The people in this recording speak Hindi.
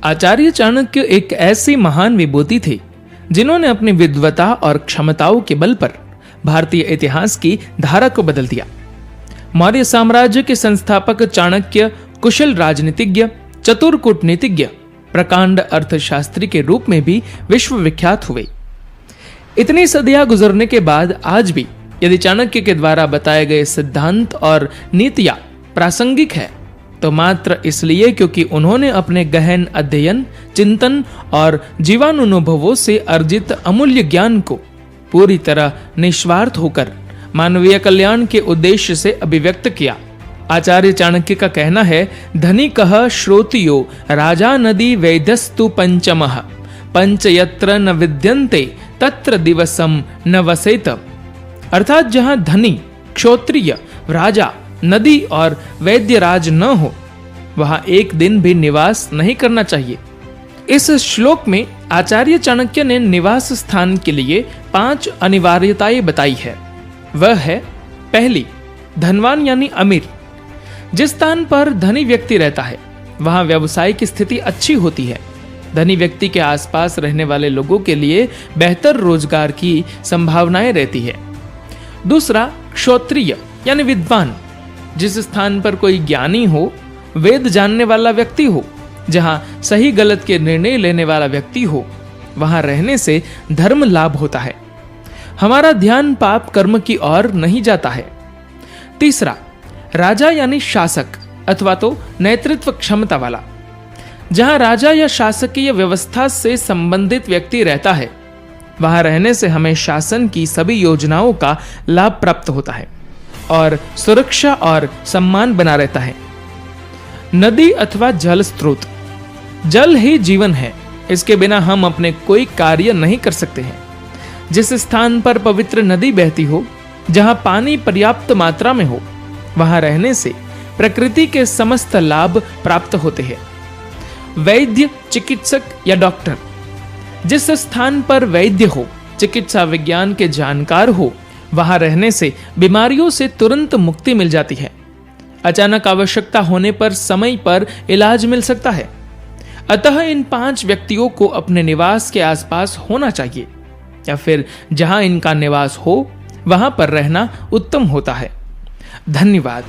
आचार्य चाणक्य एक ऐसी महान विभूति थे जिन्होंने अपनी विद्वता और क्षमताओं के बल पर भारतीय इतिहास की धारा को बदल दिया। मौर्य साम्राज्य के संस्थापक चाणक्य कुशल राजनीतिज्ञ, चतुर कूटनीतिज्ञ, प्रकांड अर्थशास्त्री के रूप में भी विश्व विख्यात हुए। इतनी सदियां गुजरने के बाद आज भी यदि चाणक्य के द्वारा बताए गए सिद्धांत और नीतियां प्रासंगिक है तो मात्र इसलिए क्योंकि उन्होंने अपने गहन अध्ययन, चिंतन और जीवानुभवों से अर्जित अमूल्य ज्ञान को पूरी तरह निस्वार्थ होकर मानवीय कल्याण के उद्देश्य से अभिव्यक्त किया। आचार्य चाणक्य का कहना है, धनिकः श्रोतियो राजा नदी वैद्यस्तु पंचमः पंच यत्र न विद्यन्ते तत्र दिवसम न वसेत। अर्थात जहां धनी, क्षोत्रिय, राजा, नदी और वैद्यराज न हो वहां एक दिन भी निवास नहीं करना चाहिए। इस श्लोक में आचार्य चाणक्य ने निवास स्थान के लिए 5 अनिवार्यताएं बताई है। वह है, पहली, धनवान यानी अमीर। जिस स्थान पर धनी व्यक्ति रहता है वहां व्यवसाय की स्थिति अच्छी होती है। धनी व्यक्ति के आसपास रहने वाले लोगों के लिए बेहतर रोजगार की संभावनाएं रहती है। दूसरा, क्षोत्रिय यानी विद्वान। जिस स्थान पर कोई ज्ञानी हो, वेद जानने वाला व्यक्ति हो, जहां सही गलत के निर्णय लेने वाला व्यक्ति हो, वहां रहने से धर्म लाभ होता है। हमारा ध्यान पाप कर्म की ओर नहीं जाता है। तीसरा, राजा यानी शासक अथवा तो नेतृत्व क्षमता वाला। जहां राजा या शासकीय व्यवस्था से संबंधित व्यक्ति रहता है वहां रहने से हमें शासन की सभी योजनाओं का लाभ प्राप्त होता है और सुरक्षा और सम्मान बना रहता है। नदी अथवा जल स्रोत। जल ही जीवन है, इसके बिना हम अपने कोई कार्य नहीं कर सकते हैं। जिस स्थान पर पवित्र नदी बहती हो, जहां पानी पर्याप्त मात्रा में हो, वहां रहने से प्रकृति के समस्त लाभ प्राप्त होते हैं। वैद्य, चिकित्सक या डॉक्टर। जिस स्थान पर वैद्य हो, चिकित्सा विज्ञान के जानकार हो, वहां रहने से बीमारियों से तुरंत मुक्ति मिल जाती है। अचानक आवश्यकता होने पर समय पर इलाज मिल सकता है। अतः इन 5 व्यक्तियों को अपने निवास के आसपास होना चाहिए, या फिर जहां इनका निवास हो वहां पर रहना उत्तम होता है। धन्यवाद।